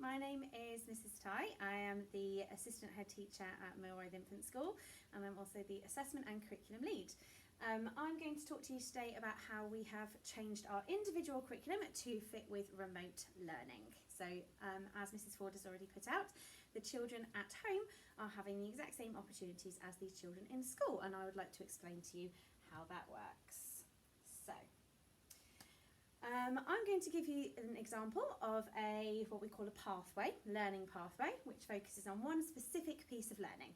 my name is Mrs. Ty. I am the Assistant Head Teacher at Millroad Infant School, and I'm also the Assessment and Curriculum Lead. I'm going to talk to you today about how we have changed our individual curriculum to fit with remote learning. So as Mrs. Ford has already put out, the children at home are having the exact same opportunities as these children in school, and I would like to explain to you how that works. So I'm going to give you an example of what we call a pathway, learning pathway, which focuses on one specific piece of learning.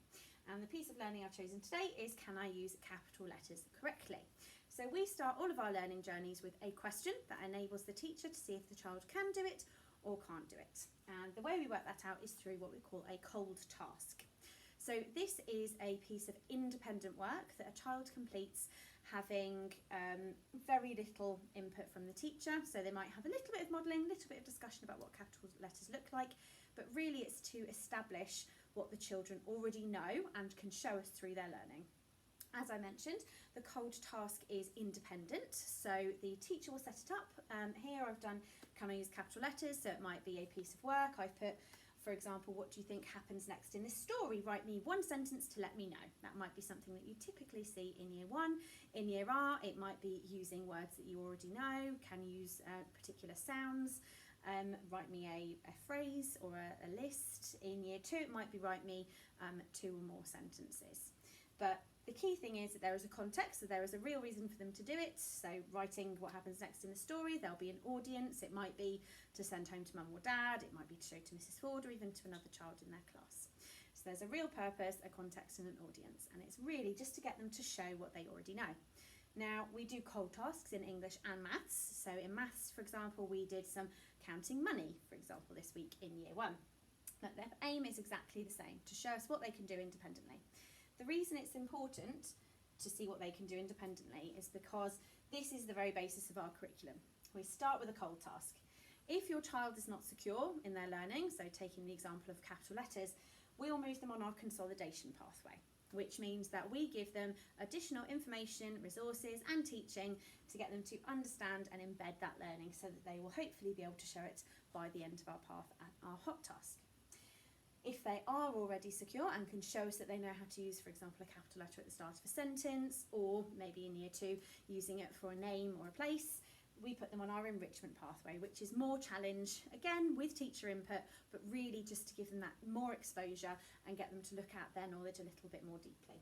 And the piece of learning I've chosen today is, can I use capital letters correctly? So we start all of our learning journeys with a question that enables the teacher to see if the child can do it or can't do it. And the way we work that out is through what we call a cold task. So this is a piece of independent work that a child completes having very little input from the teacher. So they might have a little bit of modelling, a little bit of discussion about what capital letters look like, but really it's to establish what the children already know and can show us through their learning. As I mentioned, the cold task is independent, so the teacher will set it up. Here I've done, can I use capital letters? So it might be a piece of work. I've put, for example, what do you think happens next in this story? Write me one sentence to let me know. That might be something that you typically see in year one. In year R, it might be using words that you already know, can use particular sounds. Write me a phrase or a list. In year two, it might be write me 2 or more sentences. But the key thing is that there is a context, so there is a real reason for them to do it. So writing what happens next in the story, there'll be an audience. It might be to send home to mum or dad, it might be to show to Mrs. Ford, or even to another child in their class. So there's a real purpose, a context and an audience, and it's really just to get them to show what they already know. Now, we do cold tasks in English and maths. So in maths, for example, we did some counting money, for example, this week in year one. But their aim is exactly the same, to show us what they can do independently. The reason it's important to see what they can do independently is because this is the very basis of our curriculum. We start with a cold task. If your child is not secure in their learning, so taking the example of capital letters, we'll move them on our consolidation pathway, which means that we give them additional information, resources and teaching to get them to understand and embed that learning so that they will hopefully be able to show it by the end of our path at our hot task. If they are already secure and can show us that they know how to use, for example, a capital letter at the start of a sentence, or maybe in year two using it for a name or a place, we put them on our enrichment pathway, which is more challenge, again with teacher input, but really just to give them that more exposure and get them to look at their knowledge a little bit more deeply.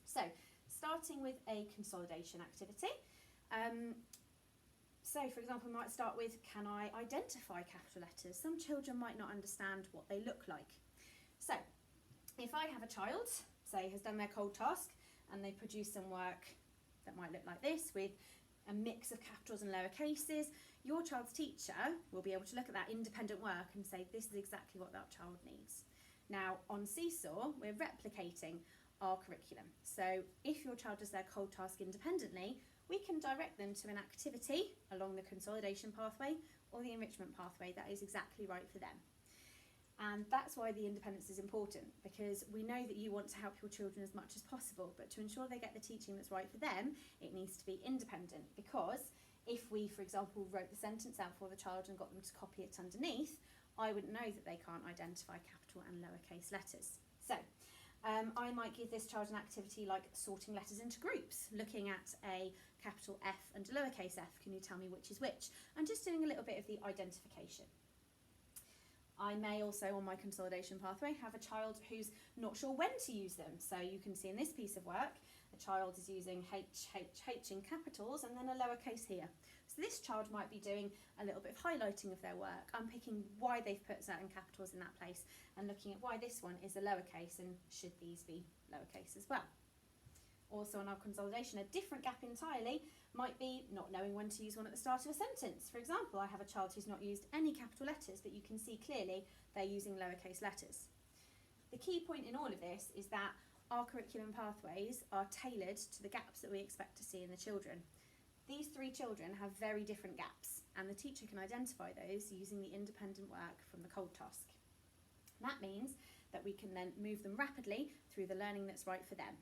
So starting with a consolidation activity. So for example, we might start with, can I identify capital letters? Some children might not understand what they look like. So if I have a child, say, has done their cold task and they produce some work that might look like this with a mix of capitals and lower cases, your child's teacher will be able to look at that independent work and say, this is exactly what that child needs. Now on Seesaw, we're replicating our curriculum. So if your child does their cold task independently, we can direct them to an activity along the consolidation pathway or the enrichment pathway that is exactly right for them. And that's why the independence is important, because we know that you want to help your children as much as possible, but to ensure they get the teaching that's right for them, it needs to be independent. Because if we, for example, wrote the sentence out for the child and got them to copy it underneath, I wouldn't know that they can't identify capital and lowercase letters. So I might give this child an activity like sorting letters into groups, looking at a capital F and a lowercase f, can you tell me which is which? And just doing a little bit of the identification. I may also, on my consolidation pathway, have a child who's not sure when to use them. So you can see in this piece of work, the child is using H, H, H in capitals and then a lowercase here. So this child might be doing a little bit of highlighting of their work, unpicking why they've put certain capitals in that place and looking at why this one is a lowercase and should these be lowercase as well. Also on our consolidation, a different gap entirely might be not knowing when to use one at the start of a sentence. For example, I have a child who's not used any capital letters, but you can see clearly they're using lowercase letters. The key point in all of this is that our curriculum pathways are tailored to the gaps that we expect to see in the children. These 3 children have very different gaps, and the teacher can identify those using the independent work from the cold task. That means that we can then move them rapidly through the learning that's right for them.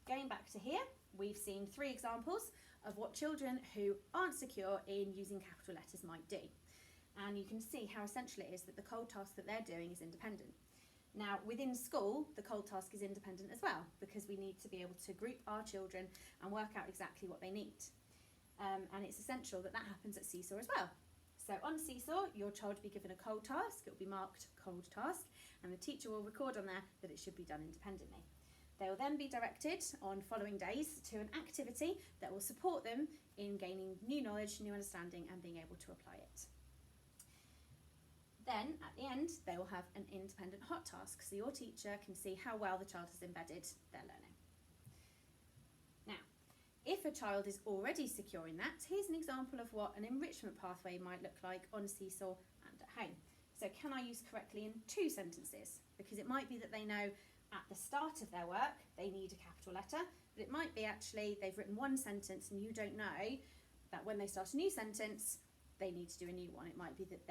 Going back to here, we've seen 3 examples of what children who aren't secure in using capital letters might do. And you can see how essential it is that the cold task that they're doing is independent. Now, within school, the cold task is independent as well, because we need to be able to group our children and work out exactly what they need. And it's essential that that happens at Seesaw as well. So on Seesaw, your child will be given a cold task. It will be marked cold task, and the teacher will record on there that it should be done independently. They will then be directed on following days to an activity that will support them in gaining new knowledge, new understanding, and being able to apply it. Then, at the end, they will have an independent hot task, so your teacher can see how well the child has embedded their learning. Now, if a child is already secure in that, here's an example of what an enrichment pathway might look like on Seesaw and at home. So, can I use correctly in 2 sentences? Because it might be that they know at the start of their work they need a capital letter, but it might be actually they've written 1 sentence and you don't know that when they start a new sentence, they need to do a new one. It might be that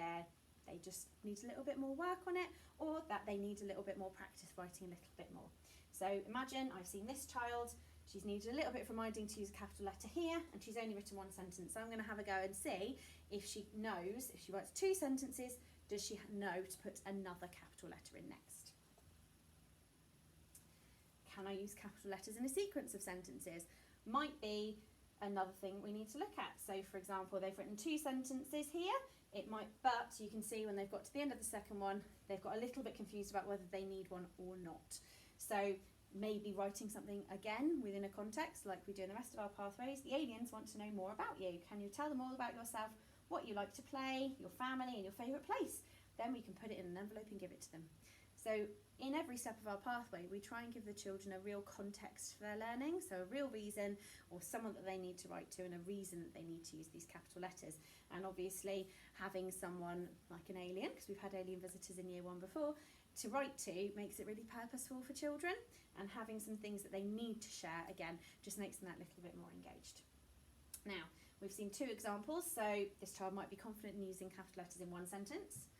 they just need a little bit more work on it, or that they need a little bit more practice writing a little bit more. So imagine I've seen this child, she's needed a little bit of reminding to use a capital letter here, and she's only written 1 sentence. So I'm going to have a go and see if she knows, if she writes 2 sentences, does she know to put another capital letter in next? Can I use capital letters in a sequence of sentences? Might be another thing we need to look at. So for example, they've written 2 sentences here. It might, but you can see when they've got to the end of the second one, they've got a little bit confused about whether they need one or not. So maybe writing something again within a context like we do in the rest of our pathways. The aliens want to know more about you. Can you tell them all about yourself, what you like to play, your family and your favourite place? Then we can put it in an envelope and give it to them. So in every step of our pathway, we try and give the children a real context for their learning, so a real reason or someone that they need to write to and a reason that they need to use these capital letters. And obviously having someone like an alien, because we've had alien visitors in year 1 before, to write to makes it really purposeful for children, and having some things that they need to share, again, just makes them that little bit more engaged. Now, we've seen 2 examples, so this child might be confident in using capital letters in 1 sentence.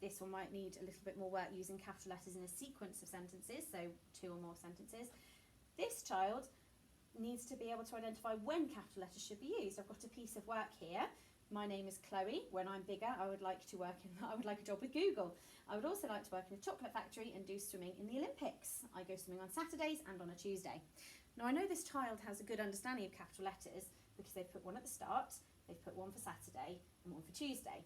This one might need a little bit more work using capital letters in a sequence of sentences, so 2 or more sentences. This child needs to be able to identify when capital letters should be used. I've got a piece of work here. My name is Chloe. When I'm bigger, I would like a job with Google. I would also like to work in a chocolate factory and do swimming in the Olympics. I go swimming on Saturdays and on a Tuesday. Now I know this child has a good understanding of capital letters because they've put 1 at the start, they've put 1 for Saturday and 1 for Tuesday.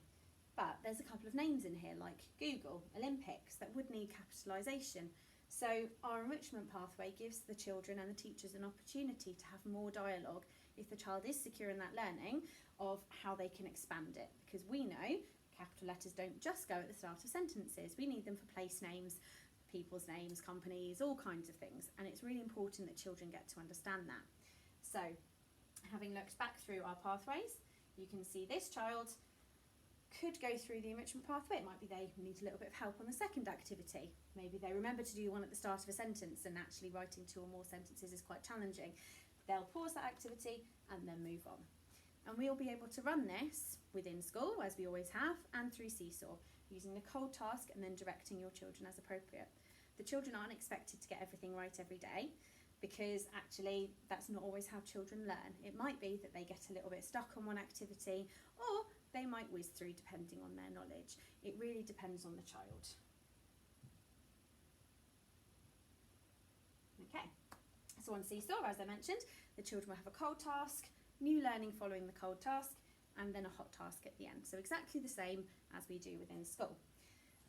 But there's a couple of names in here like Google, Olympics, that would need capitalisation. So our enrichment pathway gives the children and the teachers an opportunity to have more dialogue, if the child is secure in that learning, of how they can expand it. Because we know capital letters don't just go at the start of sentences. We need them for place names, people's names, companies, all kinds of things. And it's really important that children get to understand that. So having looked back through our pathways, you can see this child could go through the enrichment pathway. It might be they need a little bit of help on the second activity. Maybe they remember to do 1 at the start of a sentence and actually writing 2 or more sentences is quite challenging. They'll pause that activity and then move on. And we'll be able to run this within school, as we always have, and through Seesaw, using the cold task and then directing your children as appropriate. The children aren't expected to get everything right every day, because actually that's not always how children learn. It might be that they get a little bit stuck on 1 activity, or they might whiz through depending on their knowledge. It really depends on the child. Okay, so on Seesaw, as I mentioned, the children will have a cold task, new learning following the cold task, and then a hot task at the end. So exactly the same as we do within school.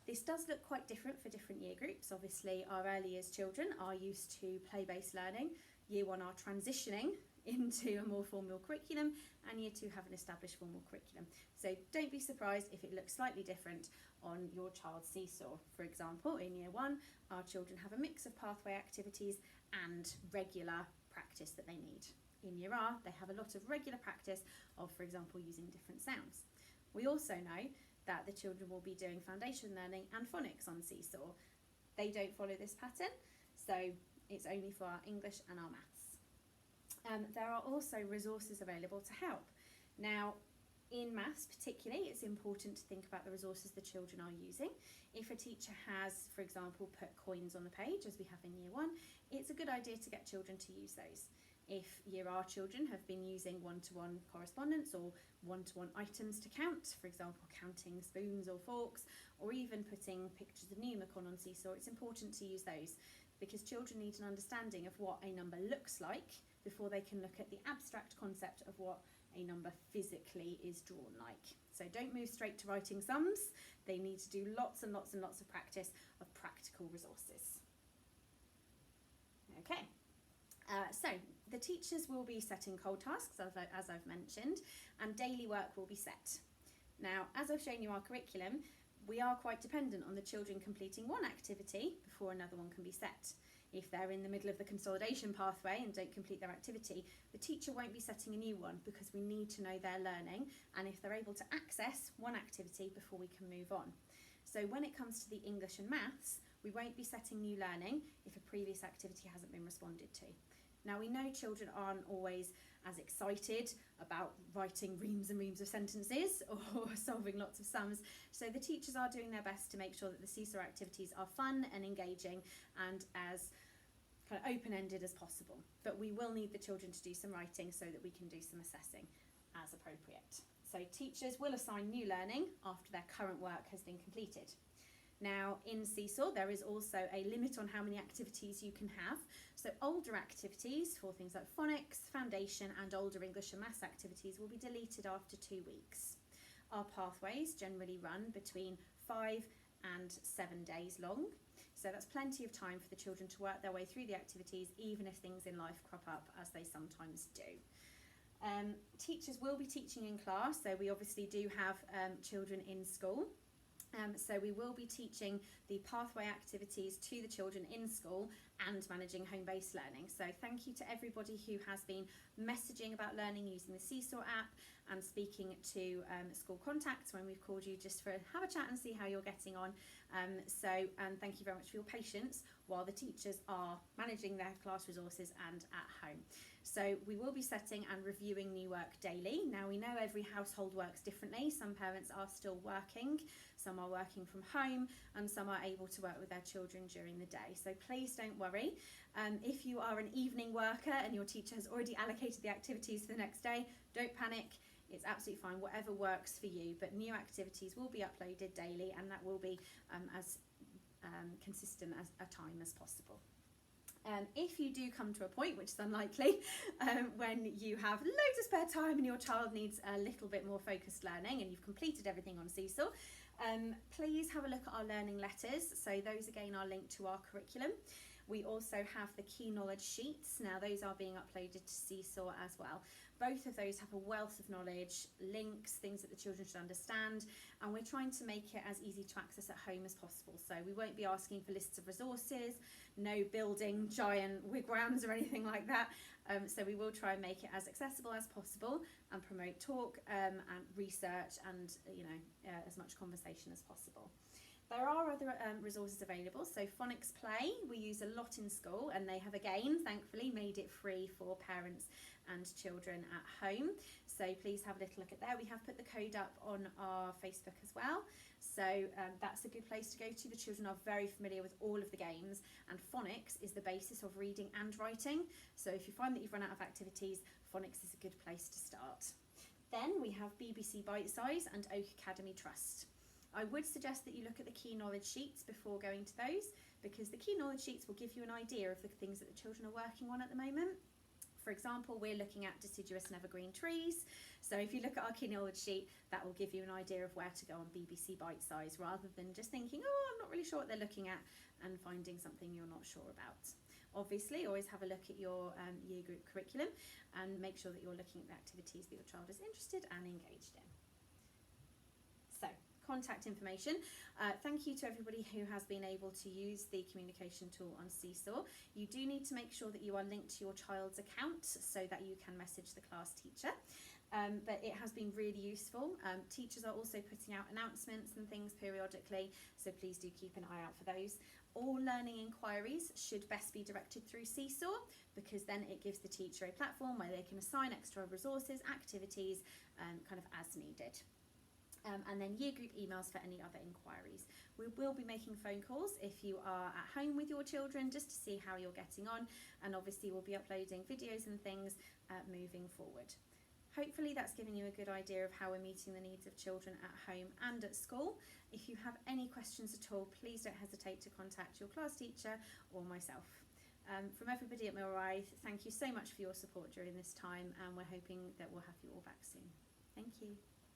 This does look quite different for different year groups. Obviously, our early years children are used to play-based learning. Year 1 are transitioning into a more formal curriculum, and year 2 have an established formal curriculum. So don't be surprised if it looks slightly different on your child's Seesaw. For example, in year 1, our children have a mix of pathway activities and regular practice that they need. In year R, they have a lot of regular practice of, for example, using different sounds. We also know that the children will be doing foundation learning and phonics on Seesaw. They don't follow this pattern, so it's only for our English and our maths. There are also resources available to help. Now, in maths particularly, it's important to think about the resources the children are using. If a teacher has, for example, put coins on the page, as we have in year 1, it's a good idea to get children to use those. If Year R children have been using one-to-one correspondence or one-to-one items to count, for example, counting spoons or forks, or even putting pictures of Pneumicon on Seesaw, it's important to use those because children need an understanding of what a number looks like before they can look at the abstract concept of what a number physically is drawn like. So don't move straight to writing sums. They need to do lots and lots and lots of practice of practical resources. Okay, so the teachers will be setting cold tasks, as I've mentioned, and daily work will be set. Now, as I've shown you our curriculum, we are quite dependent on the children completing one activity before another one can be set. If they're in the middle of the consolidation pathway and don't complete their activity, the teacher won't be setting a new one because we need to know their learning and if they're able to access one activity before we can move on. So when it comes to the English and maths, we won't be setting new learning if a previous activity hasn't been responded to. Now, we know children aren't always as excited about writing reams and reams of sentences or solving lots of sums, so the teachers are doing their best to make sure that the Seesaw activities are fun and engaging and as kind of open-ended as possible. But we will need the children to do some writing so that we can do some assessing as appropriate. So teachers will assign new learning after their current work has been completed. Now, in Seesaw, there is also a limit on how many activities you can have. So older activities for things like phonics, foundation and older English and maths activities will be deleted after 2 weeks. Our pathways generally run between 5 and 7 days long. So that's plenty of time for the children to work their way through the activities, even if things in life crop up, as they sometimes do. Teachers will be teaching in class, so we obviously do have children in school. So we will be teaching the pathway activities to the children in school and managing home-based learning. So thank you to everybody who has been messaging about learning using the Seesaw app and speaking to school contacts when we've called you just for have a chat and see how you're getting on. And thank you very much for your patience while the teachers are managing their class resources and at home. So we will be setting and reviewing new work daily. Now, we know every household works differently. Some parents are still working, some are working from home, and some are able to work with their children during the day. So please don't worry. If you are an evening worker and your teacher has already allocated the activities for the next day, don't panic. It's absolutely fine, whatever works for you. But new activities will be uploaded daily, and that will be as consistent as a time as possible. If you do come to a point, which is unlikely, when you have loads of spare time and your child needs a little bit more focused learning and you've completed everything on Seesaw, please have a look at our learning letters. So those again are linked to our curriculum. We also have the key knowledge sheets. Now those are being uploaded to Seesaw as well. Both of those have a wealth of knowledge, links, things that the children should understand, and we're trying to make it as easy to access at home as possible. So we won't be asking for lists of resources, no building giant wigwams or anything like that. So we will try and make it as accessible as possible and promote talk and research and as much conversation as possible. There are other resources available. So Phonics Play we use a lot in school, and they have again thankfully made it free for parents and children at home. So please have a little look at there. We have put the code up on our Facebook as well. So that's a good place to go to. The children are very familiar with all of the games, and phonics is the basis of reading and writing. So if you find that you've run out of activities, phonics is a good place to start. Then we have BBC Bite Size and Oak Academy Trust. I would suggest that you look at the key knowledge sheets before going to those, because the key knowledge sheets will give you an idea of the things that the children are working on at the moment. For example, we're looking at deciduous and evergreen trees. So if you look at our key knowledge sheet, that will give you an idea of where to go on BBC Bite Size, rather than just thinking, oh, I'm not really sure what they're looking at, and finding something you're not sure about. Obviously, always have a look at your year group curriculum and make sure that you're looking at the activities that your child is interested and engaged in. So, contact information. Thank you to everybody who has been able to use the communication tool on Seesaw. You do need to make sure that you are linked to your child's account so that you can message the class teacher. But it has been really useful. Teachers are also putting out announcements and things periodically, so please do keep an eye out for those. All learning inquiries should best be directed through Seesaw, because then it gives the teacher a platform where they can assign extra resources, activities, kind of as needed. and then year group emails for any other inquiries. We will be making phone calls if you are at home with your children, just to see how you're getting on, and obviously we'll be uploading videos and things moving forward. Hopefully that's given you a good idea of how we're meeting the needs of children at home and at school. If you have any questions at all, please don't hesitate to contact your class teacher or myself. From everybody at Milrai, thank you so much for your support during this time, and we're hoping that we'll have you all back soon. Thank you.